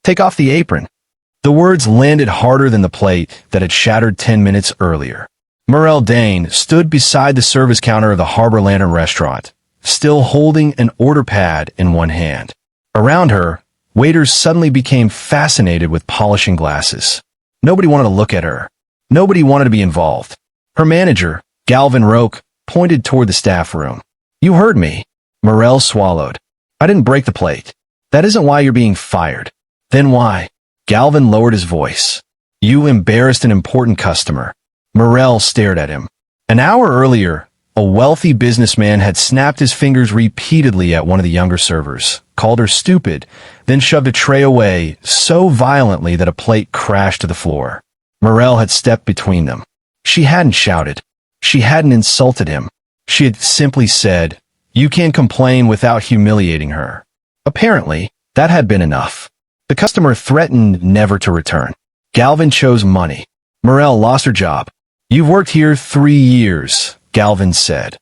Take off the apron." The words landed harder than the plate that had shattered 10 minutes earlier. Morel Dane stood beside the service counter of the Harbor Lantern restaurant, still holding an order pad in one hand. Around her, waiters suddenly became fascinated with polishing glasses. Nobody wanted to look at her. Nobody wanted to be involved. Her manager, Galvin Roque, pointed toward the staff room. "You heard me." Morel swallowed. "I didn't break the plate. That isn't why you're being fired." "Then why?" Galvin lowered his voice. "You embarrassed an important customer." Morel stared at him. An hour earlier, a wealthy businessman had snapped his fingers repeatedly at one of the younger servers, called her stupid, then shoved a tray away so violently that a plate crashed to the floor. Morel had stepped between them. She hadn't shouted. She hadn't insulted him. She had simply said, "You can't complain," without humiliating her. Apparently, that had been enough. The customer threatened never to return. Galvin chose money. Morel lost her job. "You've worked here 3 years, Galvin said,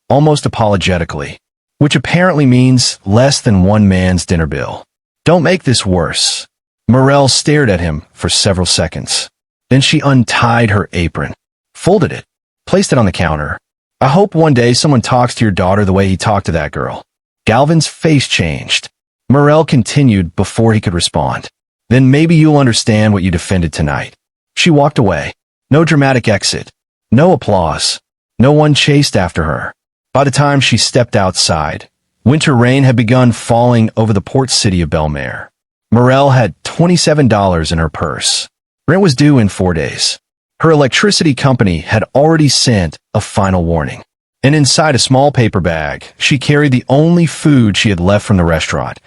almost apologetically, which apparently means less than one man's dinner bill. "Don't make this worse." Morel stared at him for several seconds. Then she untied her apron, folded it, placed it on the counter. "I hope one day someone talks to your daughter the way he talked to that girl." Galvin's face changed. Morel continued before he could respond. "Then maybe you'll understand what you defended tonight." She walked away. No dramatic exit. No applause. No one chased after her. By the time she stepped outside, winter rain had begun falling over the port city of Belmare. Morel had $27 in her purse. Rent was due in 4 days. Her electricity company had already sent a final warning. And inside a small paper bag, she carried the only food she had left from the restaurant,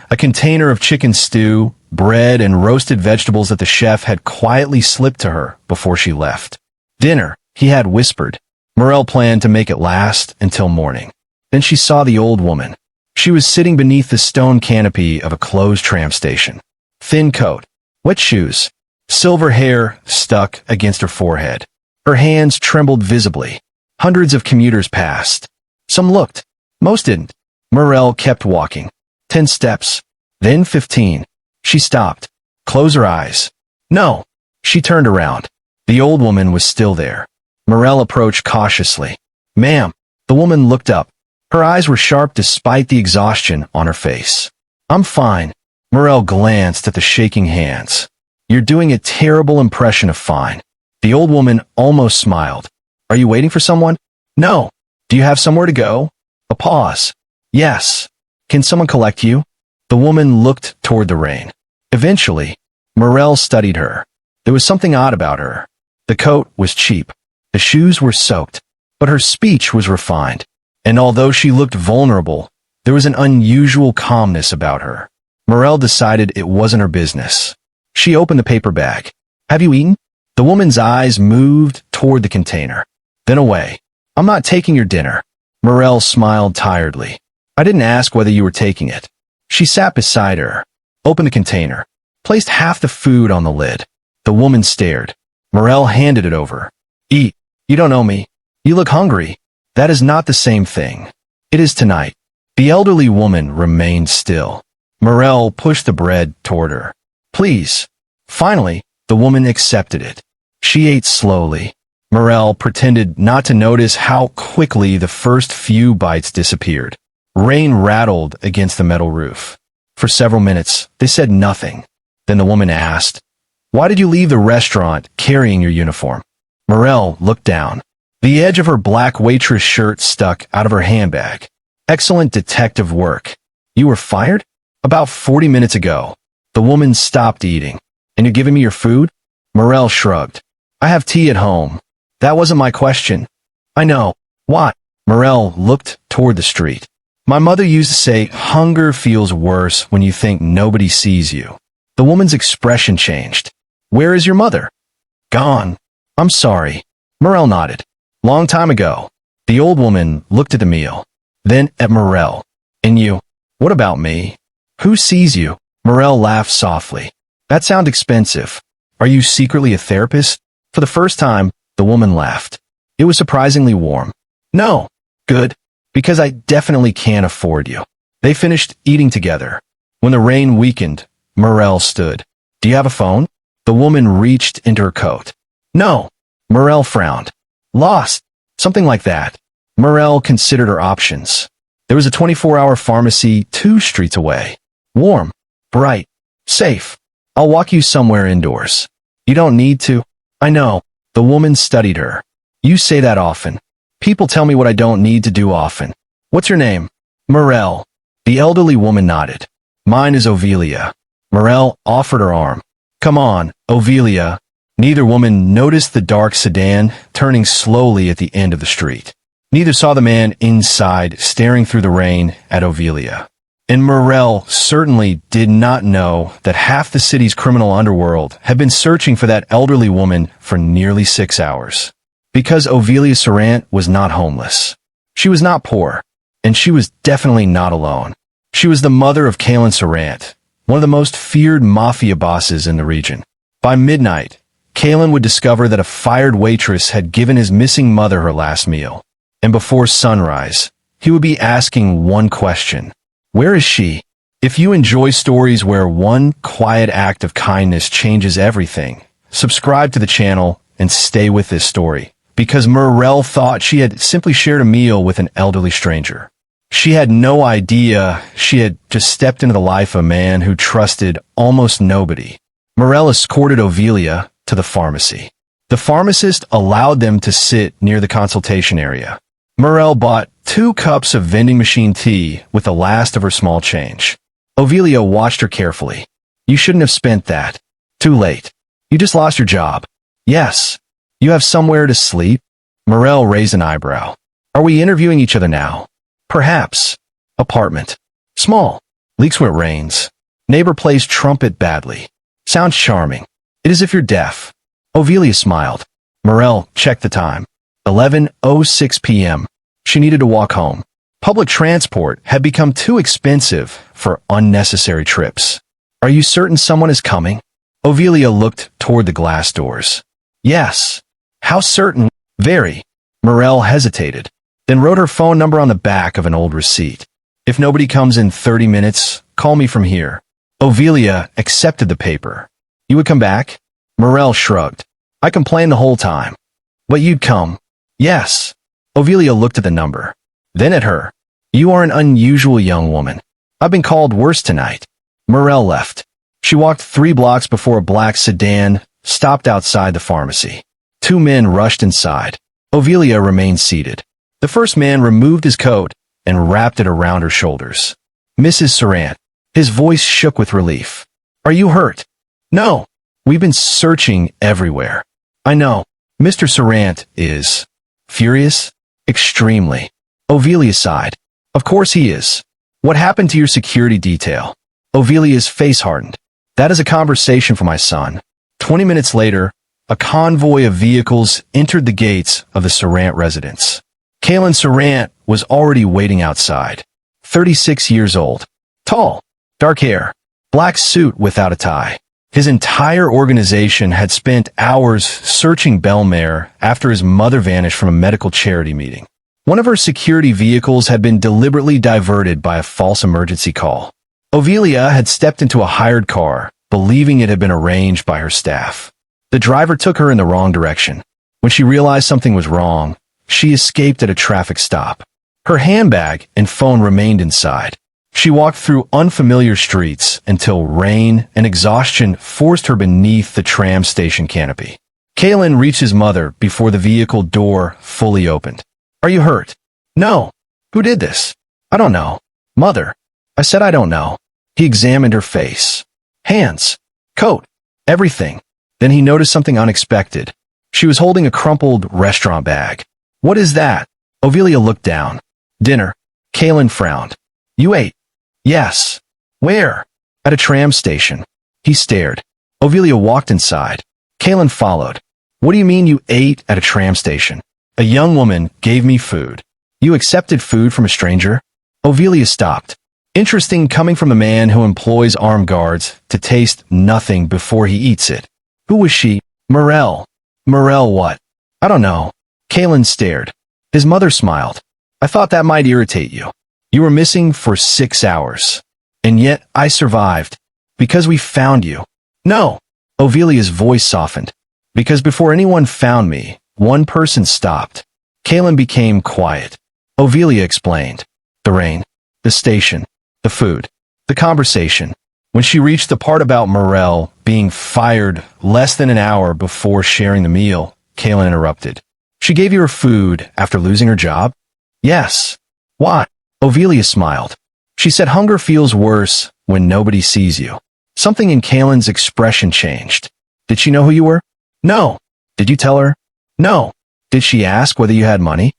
a container of chicken stew, bread, and roasted vegetables that the chef had quietly slipped to her before she left. "Dinner," he had whispered. Morel planned to make it last until morning. Then she saw the old woman. She was sitting beneath the stone canopy of a closed tram station. Thin coat, wet shoes, silver hair stuck against her forehead. Her hands trembled visibly. Hundreds of commuters passed. Some looked. Most didn't. Morel kept walking. 10 steps. Then 15. She stopped. Closed her eyes. "No." She turned around. The old woman was still there. Morel approached cautiously. "Ma'am." The woman looked up. Her eyes were sharp despite the exhaustion on her face. "I'm fine." Morel glanced at the shaking hands. "You're doing a terrible impression of fine." The old woman almost smiled. "Are you waiting for someone?" "No." "Do you have somewhere to go?" A pause. "Yes." "Can someone collect you?" The woman looked toward the rain. Eventually, Morel studied her. There was something odd about her. The coat was cheap. The shoes were soaked. But her speech was refined. And although she looked vulnerable, there was an unusual calmness about her. Morel decided it wasn't her business. She opened the paper bag. "Have you eaten?" The woman's eyes moved toward the container, then away. "I'm not taking your dinner." Morel smiled tiredly. "I didn't ask whether you were taking it." She sat beside her, opened the container, placed half the food on the lid. The woman stared. Morel handed it over. "Eat. You don't know me. You look hungry." "That is not the same thing." "It is tonight." The elderly woman remained still. Morel pushed the bread toward her. "Please." Finally, the woman accepted it. She ate slowly. Morel pretended not to notice how quickly the first few bites disappeared. Rain rattled against the metal roof. For several minutes, they said nothing. Then the woman asked, "Why did you leave the restaurant carrying your uniform?" Morel looked down. The edge of her black waitress shirt stuck out of her handbag. "Excellent detective work." "You were fired?" "About 40 minutes ago." The woman stopped eating. "And you're giving me your food?" Morel shrugged. "I have tea at home." "That wasn't my question." "I know." "Why?" Morel looked toward the street. "My mother used to say, hunger feels worse when you think nobody sees you." The woman's expression changed. "Where is your mother?" "Gone." "I'm sorry." Morel nodded. "Long time ago." The old woman looked at the meal, then at Morel. "And you? What about me? Who sees you?" Morel laughed softly. "That sounds expensive. Are you secretly a therapist?" For the first time, the woman laughed. It was surprisingly warm. "No." "Good. Because I definitely can't afford you." They finished eating together. When the rain weakened, Morel stood. Do you have a phone? The woman reached into her coat. No. Morel frowned. Lost. Something like that. Morel considered her options. There was a 24-hour pharmacy 2 streets away. Warm. Bright. Safe. I'll walk you somewhere indoors. You don't need to. I know. The woman studied her. You say that often. People tell me what I don't need to do often. What's your name? Morel. The elderly woman nodded. Mine is Ovelia. Morel offered her arm. Come on, Ovelia. Neither woman noticed the dark sedan turning slowly at the end of the street. Neither saw the man inside staring through the rain at Ovelia. And Morel certainly did not know that half the city's criminal underworld had been searching for that elderly woman for nearly 6 hours. Because Ovelia Sarant was not homeless. She was not poor. And she was definitely not alone. She was the mother of Kalen Sarant, one of the most feared mafia bosses in the region. By midnight, Kalen would discover that a fired waitress had given his missing mother her last meal. And before sunrise, he would be asking one question. Where is she? If you enjoy stories where one quiet act of kindness changes everything, subscribe to the channel and stay with this story. Because Morel thought she had simply shared a meal with an elderly stranger. She had no idea she had just stepped into the life of a man who trusted almost nobody. Morel escorted Ovelia to the pharmacy. The pharmacist allowed them to sit near the consultation area. Morel bought 2 cups of vending machine tea with the last of her small change. Ovelia watched her carefully. You shouldn't have spent that. Too late. You just lost your job. Yes. You have somewhere to sleep? Morel raised an eyebrow. Are we interviewing each other now? Perhaps. Apartment. Small. Leaks when it rains. Neighbor plays trumpet badly. Sounds charming. It is if you're deaf. Ovelia smiled. Morel checked the time. 11:06 p.m. She needed to walk home. Public transport had become too expensive for unnecessary trips. Are you certain someone is coming? Ovelia looked toward the glass doors. Yes. How certain? Very. Morel hesitated, then wrote her phone number on the back of an old receipt. If nobody comes in 30 minutes, call me from here. Ovelia accepted the paper. You would come back? Morel shrugged. I complained the whole time. But you'd come. Yes. Ovelia looked at the number. Then at her. You are an unusual young woman. I've been called worse tonight. Morel left. She walked 3 blocks before a black sedan stopped outside the pharmacy. 2 men rushed inside. Ovelia remained seated. The first man removed his coat and wrapped it around her shoulders. Mrs. Sarant. His voice shook with relief. Are you hurt? No. We've been searching everywhere. I know. Mr. Sarant is furious? Extremely. Ovelia sighed. Of course he is. What happened to your security detail? Ovelia's face hardened. That is a conversation for my son. 20 minutes later, a convoy of vehicles entered the gates of the Sarant residence. Kalen Sarant was already waiting outside. 36 years old. Tall. Dark hair. Black suit without a tie. His entire organization had spent hours searching Belmare after his mother vanished from a medical charity meeting. One of her security vehicles had been deliberately diverted by a false emergency call. Ovelia had stepped into a hired car, believing it had been arranged by her staff. The driver took her in the wrong direction. When she realized something was wrong, she escaped at a traffic stop. Her handbag and phone remained inside. She walked through unfamiliar streets until rain and exhaustion forced her beneath the tram station canopy. Kalen reached his mother before the vehicle door fully opened. Are you hurt? No. Who did this? I don't know. Mother. I said I don't know. He examined her face. Hands. Coat. Everything. Then he noticed something unexpected. She was holding a crumpled restaurant bag. What is that? Ovelia looked down. Dinner. Kalen frowned. You ate? Yes. Where? At a tram station. He stared. Ovelia walked inside. Kalen followed. What do you mean you ate at a tram station? A young woman gave me food. You accepted food from a stranger? Ovelia stopped. Interesting coming from a man who employs armed guards to taste nothing before he eats it. Who was she? Morel. Morel what? I don't know. Kalen stared. His mother smiled. I thought that might irritate you. You were missing for 6 hours. And yet I survived. Because we found you. No. Ovelia's voice softened. Because before anyone found me, one person stopped. Kaylin became quiet. Ovelia explained. The rain, the station, the food, the conversation. When she reached the part about Morel being fired less than an hour before sharing the meal, Kaylin interrupted. She gave you her food after losing her job? Yes. Why? Ovelia smiled. She said hunger feels worse when nobody sees you. Something in Kaylin's expression changed. Did she know who you were? No. Did you tell her? No. Did she ask whether you had money?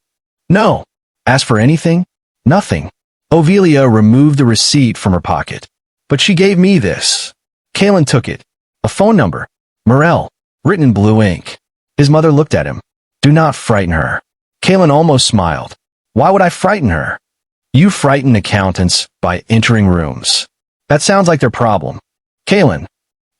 No. Ask for anything? Nothing. Ovelia removed the receipt from her pocket. But she gave me this. Kaylin took it. A phone number. Morel. Written in blue ink. His mother looked at him. Do not frighten her. Kaylin almost smiled. Why would I frighten her? You frighten accountants by entering rooms. That sounds like their problem. Kaylin.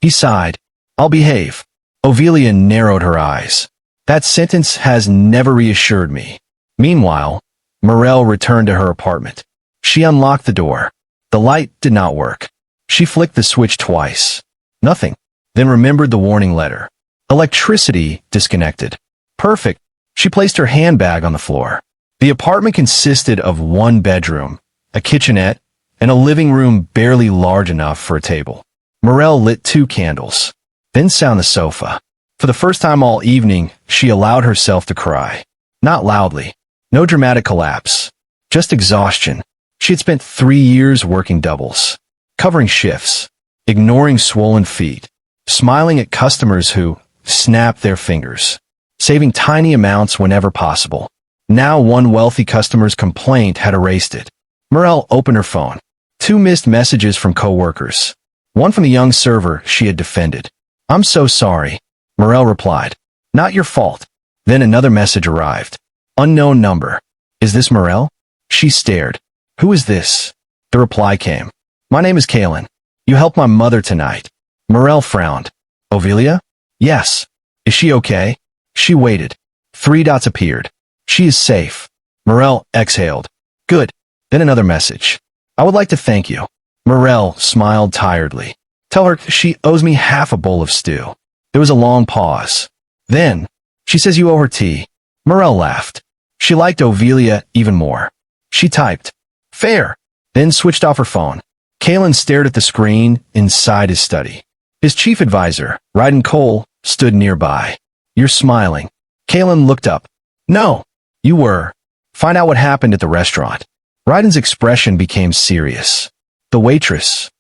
He sighed. I'll behave. Ovelia narrowed her eyes. That sentence has never reassured me. Meanwhile, Morel returned to her apartment. She unlocked the door. The light did not work. She flicked the switch twice. Nothing. Then remembered the warning letter. Electricity disconnected. Perfect. She placed her handbag on the floor. The apartment consisted of one bedroom, a kitchenette, and a living room barely large enough for a table. Morel lit 2 candles, then sat on the sofa. For the first time all evening, she allowed herself to cry. Not loudly. No dramatic collapse. Just exhaustion. She had spent 3 years working doubles, covering shifts, ignoring swollen feet, smiling at customers who snapped their fingers, saving tiny amounts whenever possible. Now one wealthy customer's complaint had erased it. Morel opened her phone. 2 missed messages from co-workers. One from the young server she had defended. I'm so sorry. Morel replied. Not your fault. Then another message arrived. Unknown number. Is this Morel? She stared. Who is this? The reply came. My name is Kaylin. You helped my mother tonight. Morel frowned. Ovelia? Yes. Is she okay? She waited. 3 dots appeared. She is safe. Morel exhaled. Good. Then another message. I would like to thank you. Morel smiled tiredly. Tell her she owes me half a bowl of stew. There was a long pause. Then, she says you owe her tea. Morel laughed. She liked Ovelia even more. She typed, fair, then switched off her phone. Kaylin stared at the screen inside his study. His chief advisor, Ryden Cole, stood nearby. You're smiling. Kaylin looked up. No, you were. Find out what happened at the restaurant. Ryden's expression became serious. The waitress.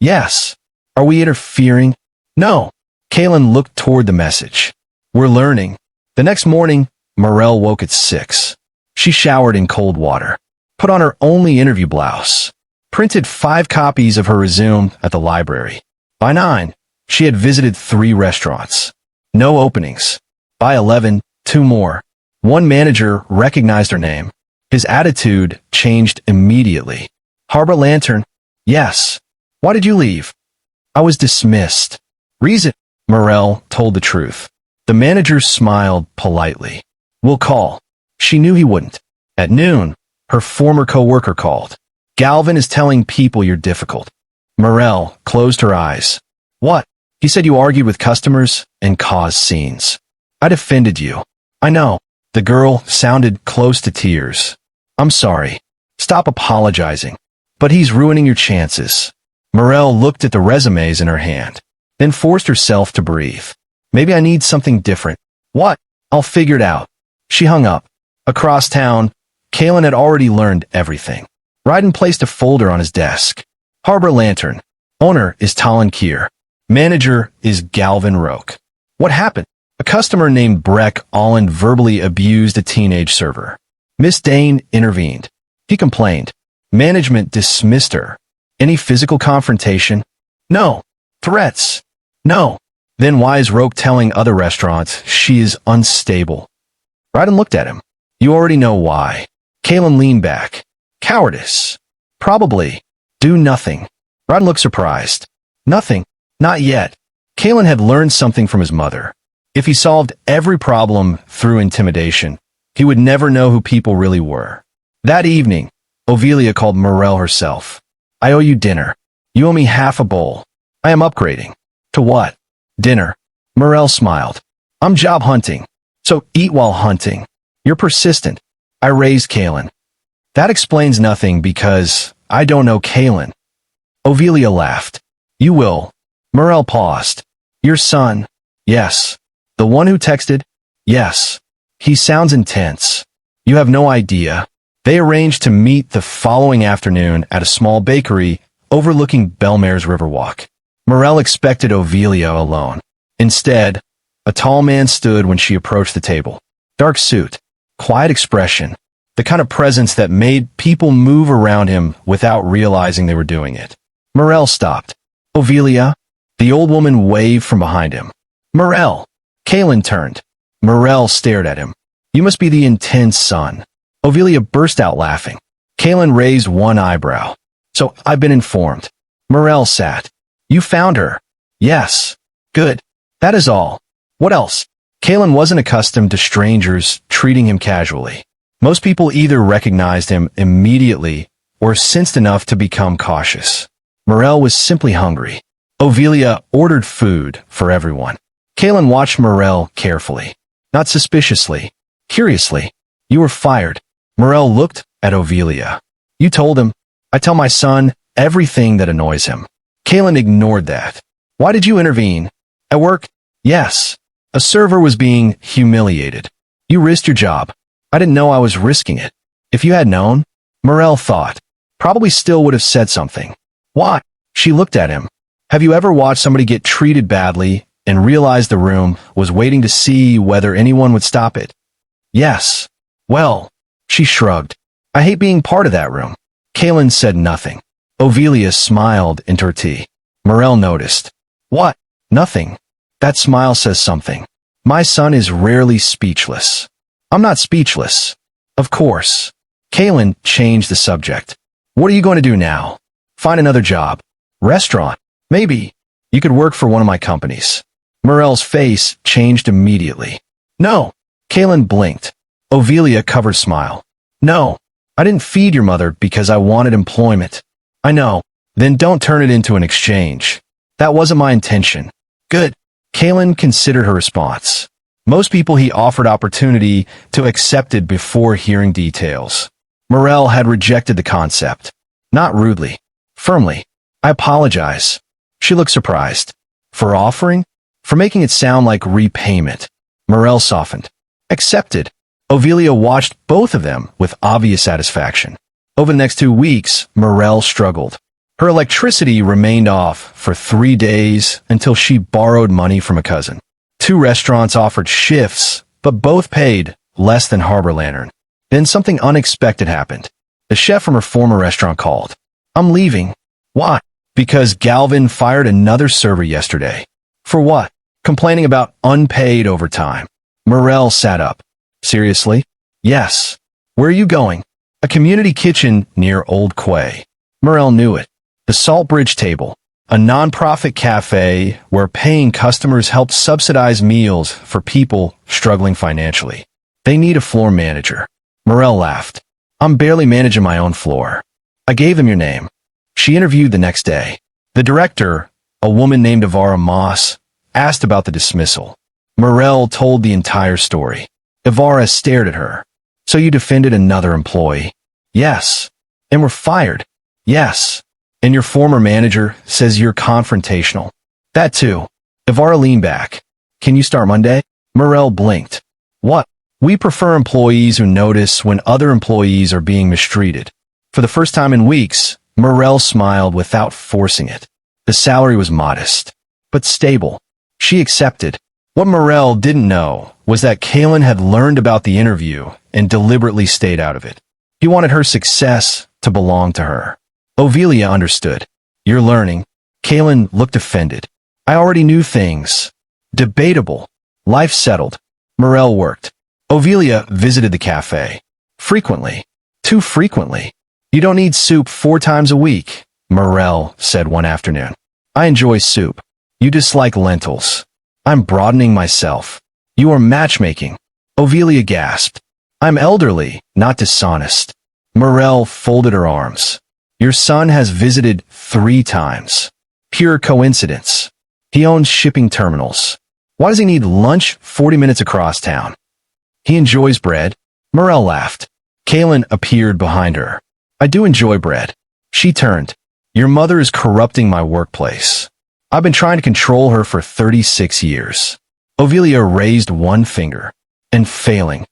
Yes. Are we interfering? No. Kaylin looked toward the message. We're learning. The next morning, Morel woke at 6. She showered in cold water, put on her only interview blouse, printed 5 copies of her resume at the library. By 9, she had visited 3 restaurants. No openings. By 11, 2 more. One manager recognized her name. His attitude changed immediately. Harbor Lantern? Yes. Why did you leave? I was dismissed. Reason? Morel told the truth. The manager smiled politely. We'll call. She knew he wouldn't. At noon, her former co-worker called. Galvin is telling people you're difficult. Morel closed her eyes. What? He said you argued with customers and caused scenes. I defended you. I know. The girl sounded close to tears. I'm sorry. Stop apologizing. But he's ruining your chances. Morel looked at the resumes in her hand, then forced herself to breathe. Maybe I need something different. What? I'll figure it out. She hung up. Across town, Kaylin had already learned everything. Ryden placed a folder on his desk. Harbor Lantern. Owner is Talon Kier. Manager is Galvin Roque. What happened? A customer named Breck Allen verbally abused a teenage server. Miss Dane intervened. He complained. Management dismissed her. Any physical confrontation? No. Threats? No. Then why is Roque telling other restaurants she is unstable? Ryden looked at him. You already know why. Kaylin leaned back. Cowardice. Probably. Do nothing. Ryden looked surprised. Nothing. Not yet. Kaylin had learned something from his mother. If he solved every problem through intimidation, he would never know who people really were. That evening, Ovelia called Morel herself. I owe you dinner. You owe me half a bowl. I am upgrading. To what? Dinner. Morel smiled. I'm job hunting. So eat while hunting. You're persistent. I raised Kalen. That explains nothing because I don't know Kalen. Ovelia laughed. You will. Morel paused. Your son? Yes. The one who texted? Yes. He sounds intense. You have no idea. They arranged to meet the following afternoon at a small bakery overlooking Belmare's Riverwalk. Morel expected Ovelia alone. Instead, a tall man stood when she approached the table. Dark suit, quiet expression, the kind of presence that made people move around him without realizing they were doing it. Morel stopped. Ovelia? The old woman waved from behind him. Morel! Kalen turned. Morel stared at him. You must be the intense son. Ovelia burst out laughing. Kalen raised one eyebrow. So I've been informed. Morel sat. You found her. Yes. Good. That is all. What else? Kalen wasn't accustomed to strangers treating him casually. Most people either recognized him immediately or sensed enough to become cautious. Morel was simply hungry. Ovelia ordered food for everyone. Kalen watched Morel carefully. Not suspiciously. Curiously. You were fired. Morel looked at Ovelia. You told him. I tell my son everything that annoys him. Kalen ignored that. Why did you intervene? At work? Yes. A server was being humiliated. You risked your job. I didn't know I was risking it. If you had known, Morel thought, probably still would have said something. Why? She looked at him. Have you ever watched somebody get treated badly and realized the room was waiting to see whether anyone would stop it? Yes. Well, she shrugged. I hate being part of that room. Kalen said nothing. Ovelia smiled into her tea. Morel noticed. What? Nothing. That smile says something. My son is rarely speechless. I'm not speechless. Of course. Kalen changed the subject. What are you going to do now? Find another job. Restaurant. Maybe. You could work for one of my companies. Morel's face changed immediately. No. Kalen blinked. Ovelia covered smile. No. I didn't feed your mother because I wanted employment. I know. Then don't turn it into an exchange. That wasn't my intention. Good. Kalen considered her response. Most people he offered opportunity to accepted before hearing details. Morel had rejected the concept. Not rudely. Firmly. I apologize. She looked surprised. For offering? For making it sound like repayment. Morel softened. Accepted. Ovelia watched both of them with obvious satisfaction. Over the next 2 weeks, Morel struggled. Her electricity remained off for 3 days until she borrowed money from a cousin. 2 restaurants offered shifts, but both paid less than Harbor Lantern. Then something unexpected happened. The chef from her former restaurant called. I'm leaving. Why? Because Galvin fired another server yesterday. For what? Complaining about unpaid overtime. Morel sat up. Seriously? Yes. Where are you going? A community kitchen near Old Quay. Morel knew it. The Saltbridge Table, a non-profit cafe where paying customers help subsidize meals for people struggling financially. They need a floor manager. Morel laughed. I'm barely managing my own floor. I gave them your name. She interviewed the next day. The director, a woman named Ivara Moss, asked about the dismissal. Morel told the entire story. Ivara stared at her. So you defended another employee? Yes. And were fired? Yes. And your former manager says you're confrontational. That too. Ivara leaned back. Can you start Monday? Morel blinked. What? We prefer employees who notice when other employees are being mistreated. For the first time in weeks, Morel smiled without forcing it. The salary was modest, but stable. She accepted. What Morel didn't know was that Kalen had learned about the interview and deliberately stayed out of it. He wanted her success to belong to her. Ovelia understood. You're learning. Kalen looked offended. I already knew things. Debatable. Life settled. Morel worked. Ovelia visited the cafe. Frequently. Too frequently. You don't need soup 4 times a week, Morel said one afternoon. I enjoy soup. You dislike lentils. I'm broadening myself. You are matchmaking. Ovelia gasped. I'm elderly, not dishonest. Morel folded her arms. Your son has visited 3 times. Pure coincidence. He owns shipping terminals. Why does he need lunch 40 minutes across town? He enjoys bread. Morel laughed. Kaylin appeared behind her. I do enjoy bread. She turned. Your mother is corrupting my workplace. I've been trying to control her for 36 years. Ovilia raised one finger. And failing.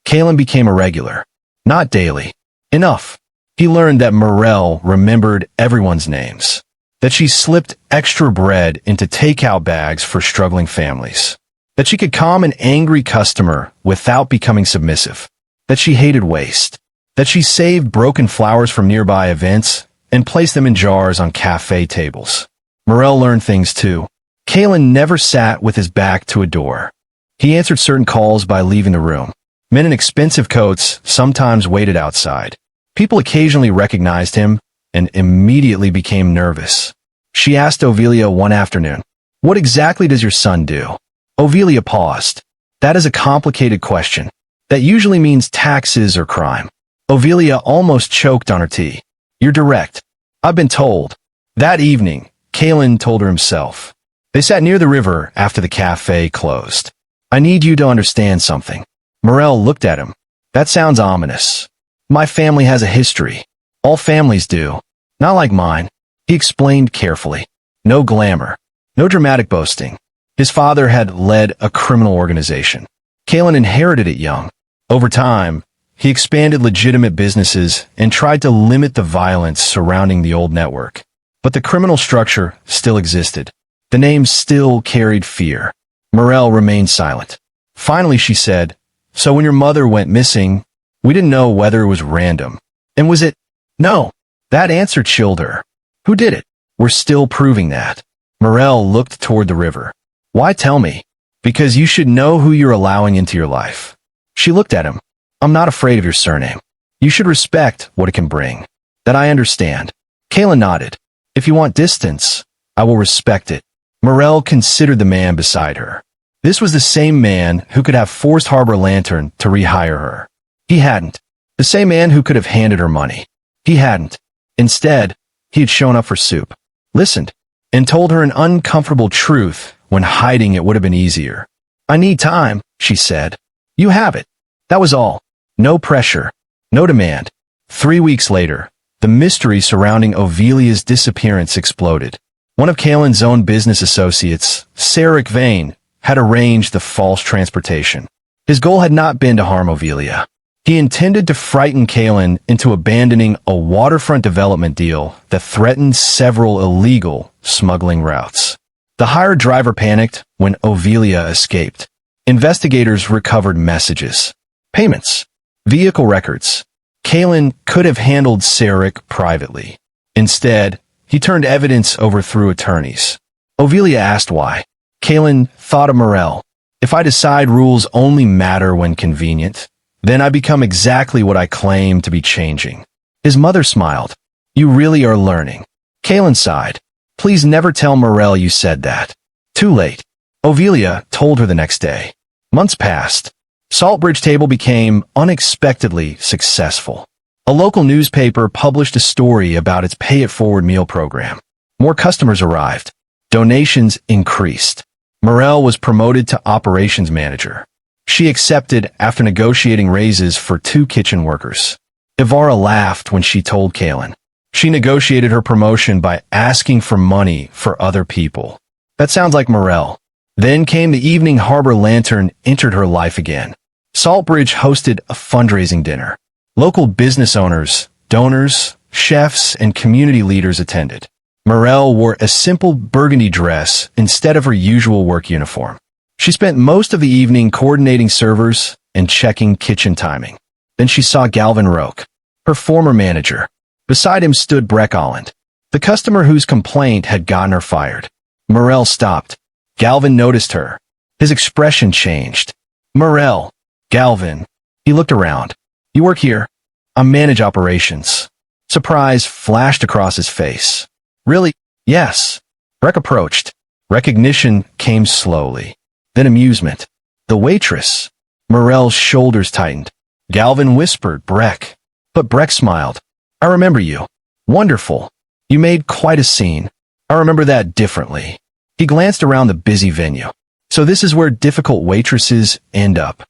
Kaylin became a regular. Not daily. Enough. He learned that Morel remembered everyone's names. That she slipped extra bread into takeout bags for struggling families. That she could calm an angry customer without becoming submissive. That she hated waste. That she saved broken flowers from nearby events and placed them in jars on cafe tables. Morel learned things too. Kaylin never sat with his back to a door. He answered certain calls by leaving the room. Men in expensive coats sometimes waited outside. People occasionally recognized him and immediately became nervous. She asked Ovilia one afternoon, "What exactly does your son do?" Ovilia paused. That is a complicated question. That usually means taxes or crime. Ovilia almost choked on her tea. You're direct. I've been told. That evening, Kaylin told her himself. They sat near the river after the cafe closed. I need you to understand something. Morel looked at him. That sounds ominous. My family has a history. All families do. Not like mine. He explained carefully. No glamour. No dramatic boasting. His father had led a criminal organization. Kaylin inherited it young. Over time, he expanded legitimate businesses and tried to limit the violence surrounding the old network. But the criminal structure still existed. The name still carried fear. Morel remained silent. Finally, she said, So when your mother went missing, we didn't know whether it was random. And was it? No. That answer chilled her. Who did it? We're still proving that. Morel looked toward the river. Why tell me? Because you should know who you're allowing into your life. She looked at him. I'm not afraid of your surname. You should respect what it can bring. That I understand. Kaylin nodded. If you want distance, I will respect it. Morel considered the man beside her. This was the same man who could have forced Harbor Lantern to rehire her. He hadn't. The same man who could have handed her money. He hadn't. Instead, he had shown up for soup, listened, and told her an uncomfortable truth when hiding it would have been easier. I need time, she said. You have it. That was all. No pressure. No demand. 3 weeks later, the mystery surrounding Ovilia's disappearance exploded. One of Kaylin's own business associates, Sarek Vane, had arranged the false transportation. His goal had not been to harm Ovilia. He intended to frighten Kaylin into abandoning a waterfront development deal that threatened several illegal smuggling routes. The hired driver panicked when Ovilia escaped. Investigators recovered messages, payments, vehicle records. Kaylin could have handled Sarek privately. Instead, he turned evidence over through attorneys. Ovilia asked why. Kaylin thought of Morel. If I decide rules only matter when convenient, then I become exactly what I claim to be changing. His mother smiled. You really are learning. Kaylin sighed. Please never tell Morel you said that. Too late. Ovilia told her the next day. Months passed. Saltbridge Table became unexpectedly successful. A local newspaper published a story about its Pay It Forward meal program. More customers arrived. Donations increased. Morel was promoted to operations manager. She accepted after negotiating raises for 2 kitchen workers. Ivara laughed when she told Kaylin. She negotiated her promotion by asking for money for other people. That sounds like Morel. Then came the evening Harbor Lantern entered her life again. Saltbridge hosted a fundraising dinner. Local business owners, donors, chefs, and community leaders attended. Morel wore a simple burgundy dress instead of her usual work uniform. She spent most of the evening coordinating servers and checking kitchen timing. Then she saw Galvin Roque, her former manager. Beside him stood Breck Holland, the customer whose complaint had gotten her fired. Morel stopped. Galvin noticed her. His expression changed. Morel. Galvin. He looked around. You work here? I manage operations. Surprise flashed across his face. Really? Yes. Breck approached. Recognition came slowly. Then amusement. The waitress. Morel's shoulders tightened. Galvin whispered, Breck. But Breck smiled. I remember you. Wonderful. You made quite a scene. I remember that differently. He glanced around the busy venue. So this is where difficult waitresses end up.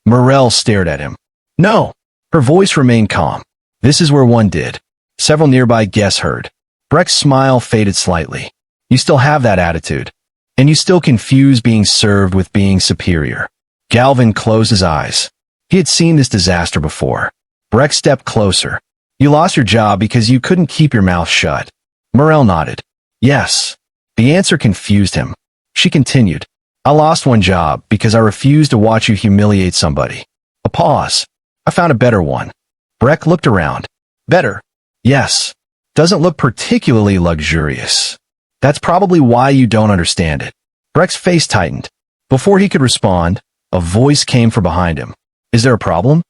Morel stared at him. No. Her voice remained calm. This is where one did. Several nearby guests heard. Breck's smile faded slightly. You still have that attitude. And you still confuse being served with being superior. Galvin closed his eyes. He had seen this disaster before. Breck stepped closer. You lost your job because you couldn't keep your mouth shut. Morel nodded. Yes. The answer confused him. She continued. I lost one job because I refused to watch you humiliate somebody. A pause. I found a better one. Breck looked around. Better? Yes. Doesn't look particularly luxurious. That's probably why you don't understand it. Breck's face tightened. Before he could respond, a voice came from behind him. Is there a problem?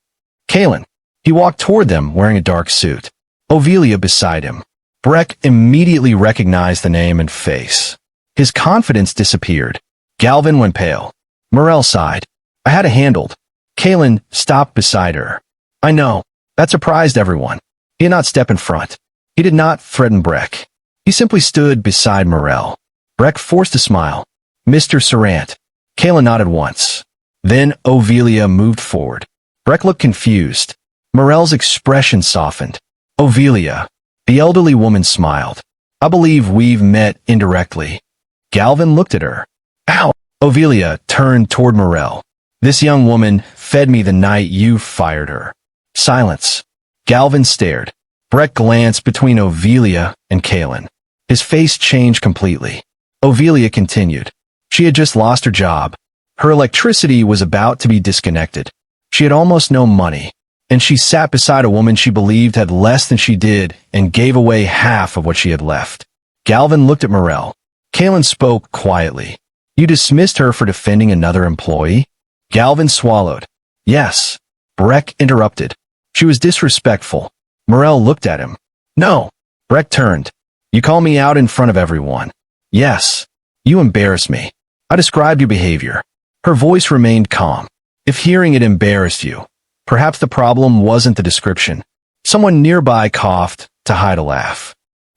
Kalen. He walked toward them wearing a dark suit. Ovelia beside him. Breck immediately recognized the name and face. His confidence disappeared. Galvin went pale. Morel sighed. I had it handled. Kalen stopped beside her. I know. That surprised everyone. He did not step in front. He did not threaten Breck. He simply stood beside Morel. Breck forced a smile. Mr. Sarant. Kalen nodded once. Then Ovelia moved forward. Breck looked confused. Morel's expression softened. Ovelia. The elderly woman smiled. I believe we've met indirectly. Galvin looked at her. Ow! Ovelia turned toward Morel. This young woman fed me the night you fired her. Silence. Galvin stared. Breck glanced between Ovelia and Kalen. His face changed completely. Ovelia continued. She had just lost her job. Her electricity was about to be disconnected. She had almost no money. And she sat beside a woman she believed had less than she did and gave away half of what she had left. Galvin looked at Morel. Kalen spoke quietly. You dismissed her for defending another employee? Galvin swallowed. Yes. Breck interrupted. She was disrespectful. Morel looked at him. No. Breck turned. You call me out in front of everyone. Yes. You embarrass me. I described your behavior. Her voice remained calm. If hearing it embarrassed you, perhaps the problem wasn't the description. Someone nearby coughed to hide a laugh.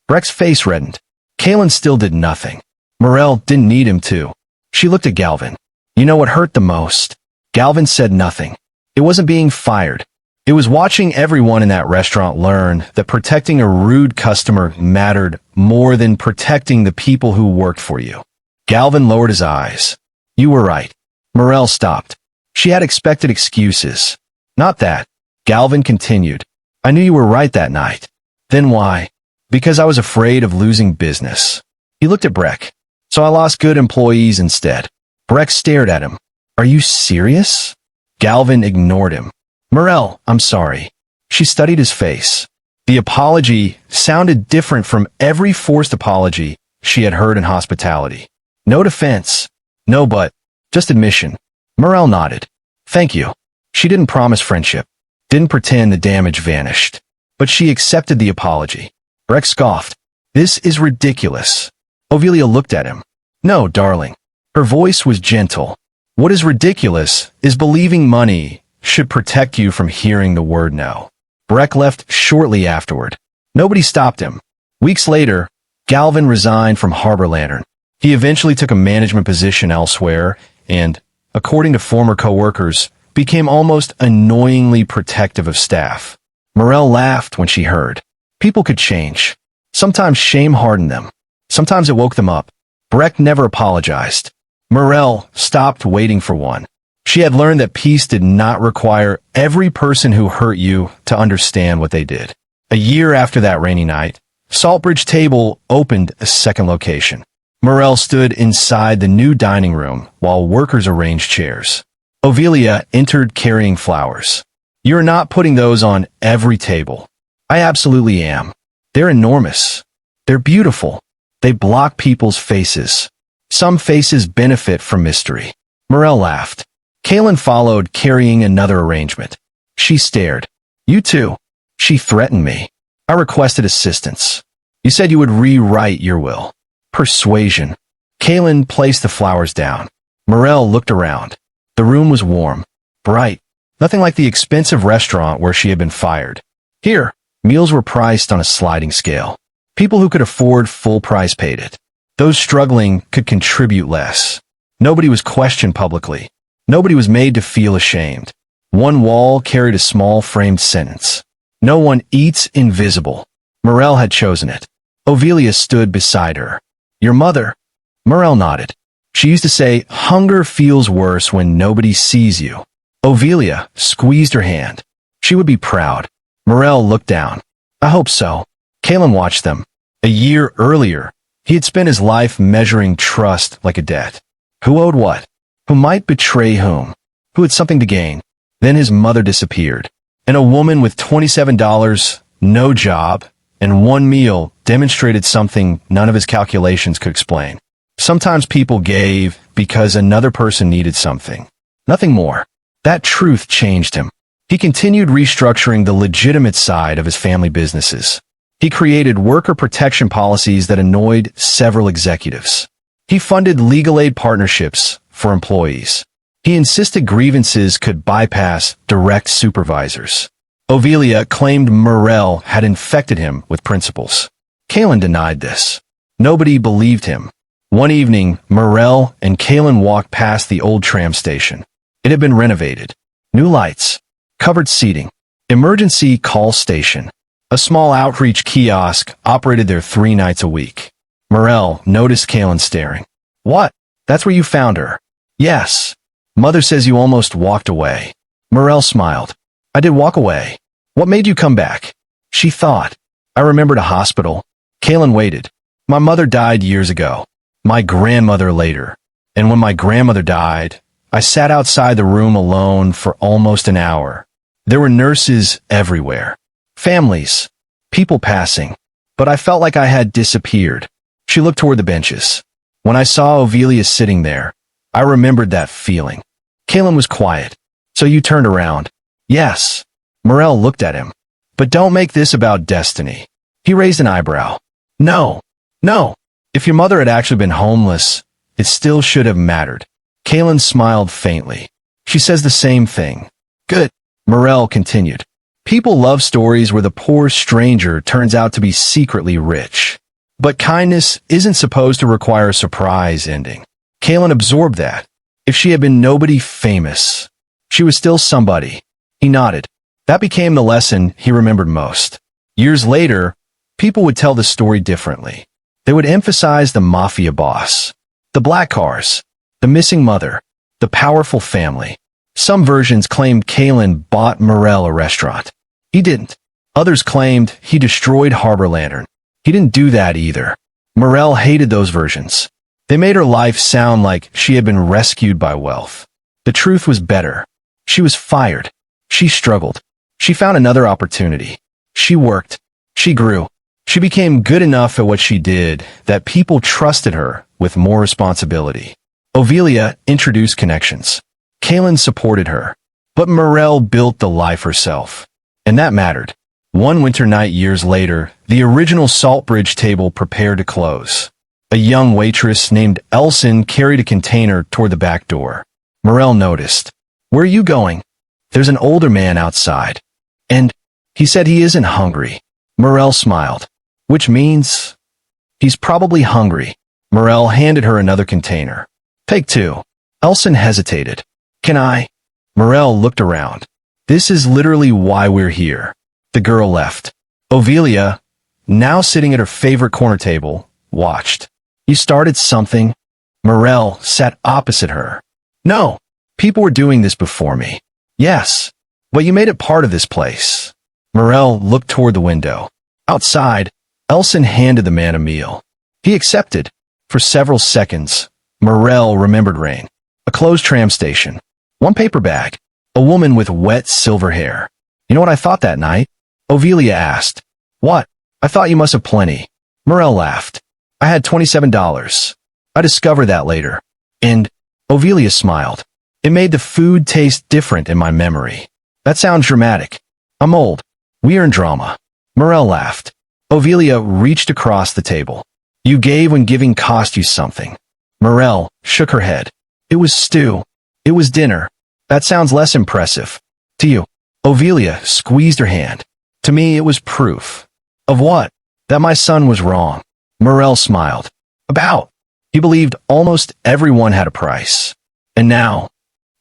Breck's face reddened. Kalen still did nothing. Morel didn't need him to. She looked at Galvin. You know what hurt the most? Galvin said nothing. It wasn't being fired. It was watching everyone in that restaurant learn that protecting a rude customer mattered more than protecting the people who worked for you. Galvin lowered his eyes. You were right. Morel stopped. She had expected excuses. Not that. Galvin continued. I knew you were right that night. Then why? Because I was afraid of losing business. He looked at Breck. So I lost good employees instead. Breck stared at him. Are you serious? Galvin ignored him. Morel, I'm sorry. She studied his face. The apology sounded different from every forced apology she had heard in hospitality. No defense. No but. Just admission. Morel nodded. Thank you. She didn't promise friendship. Didn't pretend the damage vanished. But she accepted the apology. Breck scoffed. This is ridiculous. Ovelia looked at him. No, darling. Her voice was gentle. What is ridiculous is believing money should protect you from hearing the word no. Breck left shortly afterward. Nobody stopped him. Weeks later, Galvin resigned from Harbor Lantern. He eventually took a management position elsewhere and, according to former co-workers, became almost annoyingly protective of staff. Morel laughed when she heard. People could change. Sometimes shame hardened them. Sometimes it woke them up. Breck never apologized. Morel stopped waiting for one. She had learned that peace did not require every person who hurt you to understand what they did. A year after that rainy night, Saltbridge Table opened a second location. Morel stood inside the new dining room while workers arranged chairs. Ovelia entered carrying flowers. You're not putting those on every table. I absolutely am. They're enormous. They're beautiful. They block people's faces. Some faces benefit from mystery. Morel laughed. Kalen followed, carrying another arrangement. She stared. You too. She threatened me. I requested assistance. You said you would rewrite your will. Persuasion. Kalen placed the flowers down. Morel looked around. The room was warm, bright, nothing like the expensive restaurant where she had been fired. Here, meals were priced on a sliding scale. People who could afford full price paid it. Those struggling could contribute less. Nobody was questioned publicly. Nobody was made to feel ashamed. One wall carried a small framed sentence. No one eats invisible. Morel had chosen it. Ovelia stood beside her. Your mother? Morel nodded. She used to say, hunger feels worse when nobody sees you. Ovelia squeezed her hand. She would be proud. Morel looked down. I hope so. Kalen watched them. A year earlier, he had spent his life measuring trust like a debt. Who owed what? Who might betray whom? Who had something to gain? Then his mother disappeared. And a woman with $27, no job, and one meal demonstrated something none of his calculations could explain. Sometimes people gave because another person needed something. Nothing more. That truth changed him. He continued restructuring the legitimate side of his family businesses. He created worker protection policies that annoyed several executives. He funded legal aid partnerships for employees. He insisted grievances could bypass direct supervisors. Ovelia claimed Morel had infected him with principles. Kalen denied this. Nobody believed him. One evening, Morel and Kalen walked past the old tram station. It had been renovated. New lights, covered seating, emergency call station. A small outreach kiosk operated there 3 nights a week. Morel noticed Kalen staring. What? That's where you found her? Yes. Mother says you almost walked away. Morel smiled. I did walk away. What made you come back? She thought. I remembered a hospital. Kalen waited. My mother died years ago. My grandmother later. And when my grandmother died, I sat outside the room alone for almost an hour. There were nurses everywhere. Families. People passing. But I felt like I had disappeared. She looked toward the benches. When I saw Ovelia sitting there, I remembered that feeling. Kalen was quiet. So you turned around. Yes. Morel looked at him. But don't make this about destiny. He raised an eyebrow. No. No. If your mother had actually been homeless, it still should have mattered. Kalen smiled faintly. She says the same thing. Good. Morel continued. People love stories where the poor stranger turns out to be secretly rich. But kindness isn't supposed to require a surprise ending. Kalen absorbed that. If she had been nobody famous, she was still somebody. He nodded. That became the lesson he remembered most. Years later, people would tell the story differently. They would emphasize the mafia boss, the black cars, the missing mother, the powerful family. Some versions claimed Kalen bought Morel a restaurant. He didn't. Others claimed he destroyed Harbor Lantern. He didn't do that either. Morel hated those versions. They made her life sound like she had been rescued by wealth. The truth was better. She was fired. She struggled. She found another opportunity. She worked. She grew. She became good enough at what she did that people trusted her with more responsibility. Ovelia introduced connections. Kalen supported her. But Morel built the life herself. And that mattered. One winter night years later, the original Saltbridge table prepared to close. A young waitress named Elson carried a container toward the back door. Morel noticed. Where are you going? There's an older man outside. And he said he isn't hungry. Morel smiled. Which means he's probably hungry. Morel handed her another container. Take 2. Elson hesitated. Can I? Morel looked around. This is literally why we're here. The girl left. Ovelia, now sitting at her favorite corner table, watched. You started something? Morel sat opposite her. No, people were doing this before me. Yes, but you made it part of this place. Morel looked toward the window. Outside, Elson handed the man a meal. He accepted. For several seconds, Morel remembered rain. A closed tram station. One paper bag. A woman with wet silver hair. You know what I thought that night? Ovelia asked. What? I thought you must have plenty. Morel laughed. I had $27. I discovered that later. And Ovelia smiled. It made the food taste different in my memory. That sounds dramatic. I'm old. We are in drama. Morel laughed. Ovelia reached across the table. You gave when giving cost you something. Morel shook her head. It was stew. It was dinner. That sounds less impressive. To you. Ovelia squeezed her hand. To me it was proof. Of what? That my son was wrong. Morel smiled. About. He believed almost everyone had a price. And now,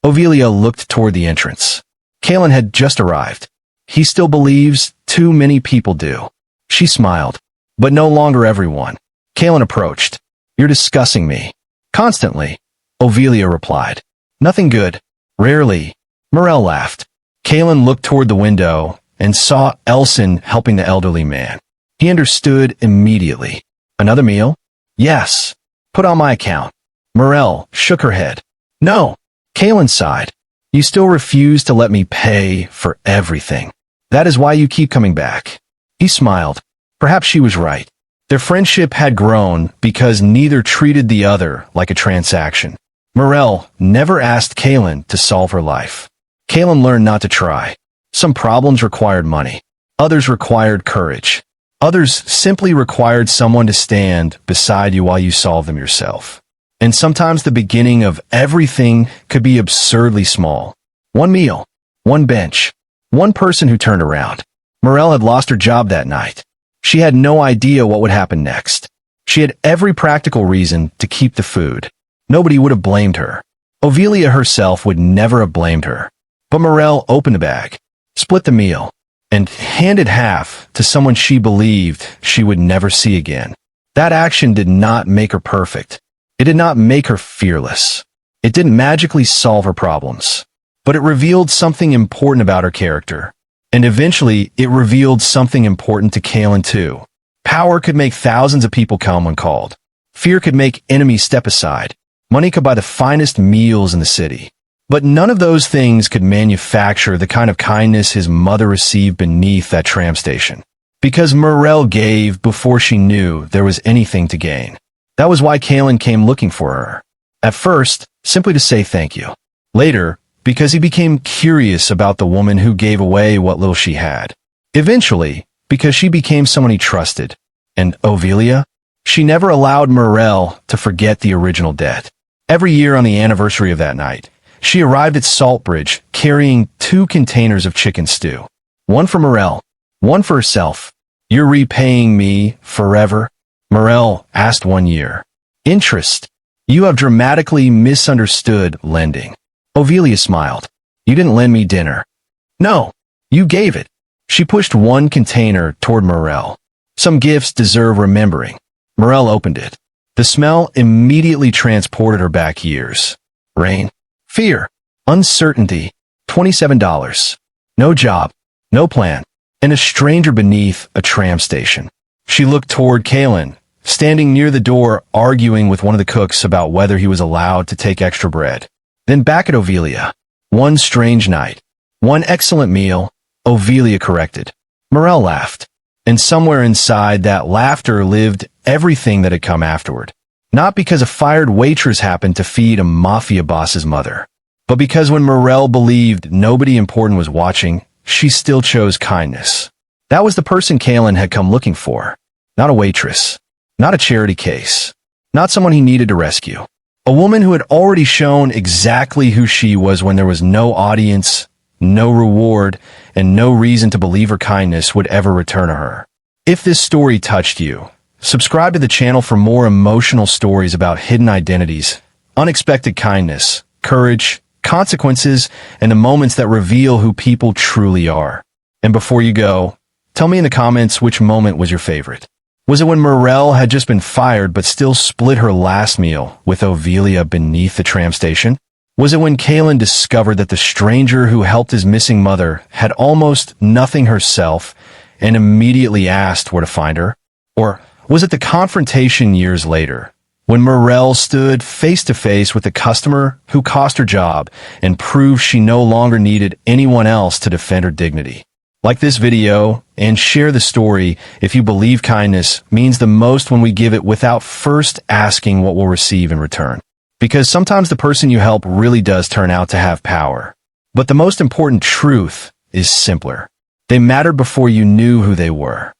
Ovelia looked toward the entrance. Kalen had just arrived. He still believes too many people do. She smiled. But no longer everyone. Kalen approached. You're discussing me. Constantly. Ovelia replied. Nothing good. Rarely. Morel laughed. Kalen looked toward the window and saw Elson helping the elderly man. He understood immediately. Another meal? Yes. Put on my account. Morel shook her head. No. Kalen sighed. You still refuse to let me pay for everything. That is why you keep coming back. He smiled. Perhaps she was right. Their friendship had grown because neither treated the other like a transaction. Morel never asked Kalen to solve her life. Kalen learned not to try. Some problems required money. Others required courage. Others simply required someone to stand beside you while you solve them yourself. And sometimes the beginning of everything could be absurdly small. One meal, one bench, one person who turned around. Morel had lost her job that night. She had no idea what would happen next. She had every practical reason to keep the food. Nobody would have blamed her. Ovelia herself would never have blamed her. But Morel opened the bag, split the meal, and handed half to someone she believed she would never see again. That action did not make her perfect. It did not make her fearless. It didn't magically solve her problems. But it revealed something important about her character. And eventually, it revealed something important to Kalen too. Power could make thousands of people come when called. Fear could make enemies step aside. Money could buy the finest meals in the city. But none of those things could manufacture the kind of kindness his mother received beneath that tram station. Because Morel gave before she knew there was anything to gain. That was why Kalen came looking for her. At first, simply to say thank you. Later, because he became curious about the woman who gave away what little she had. Eventually, because she became someone he trusted. And Ovelia? She never allowed Morel to forget the original debt. Every year on the anniversary of that night, she arrived at Saltbridge carrying 2 containers of chicken stew. One for Morel, one for herself. You're repaying me forever? Morel asked one year. Interest. You have dramatically misunderstood lending. Ovelia smiled. You didn't lend me dinner. No, you gave it. She pushed one container toward Morel. Some gifts deserve remembering. Morel opened it. The smell immediately transported her back years. Rain. Fear. Uncertainty. $27. No job. No plan. And a stranger beneath a tram station. She looked toward Kalen, standing near the door arguing with one of the cooks about whether he was allowed to take extra bread. Then back at Ovelia. One strange night. One excellent meal, Ovelia corrected. Morel laughed. And somewhere inside that laughter lived everything that had come afterward. Not because a fired waitress happened to feed a Mafia Boss's mother. But because when Morel believed nobody important was watching, she still chose kindness. That was the person Kalen had come looking for. Not a waitress. Not a charity case. Not someone he needed to rescue. A woman who had already shown exactly who she was when there was no audience, no reward, and no reason to believe her kindness would ever return to her. If this story touched you, subscribe to the channel for more emotional stories about hidden identities, unexpected kindness, courage, consequences, and the moments that reveal who people truly are. And before you go, tell me in the comments which moment was your favorite. Was it when Morel had just been fired but still split her last meal with Ovelia beneath the tram station? Was it when Kalen discovered that the stranger who helped his missing mother had almost nothing herself and immediately asked where to find her? Or was it the confrontation years later, when Morel stood face to face with the customer who cost her job and proved she no longer needed anyone else to defend her dignity? Like this video and share the story if you believe kindness means the most when we give it without first asking what we'll receive in return. Because sometimes the person you help really does turn out to have power. But the most important truth is simpler. They mattered before you knew who they were.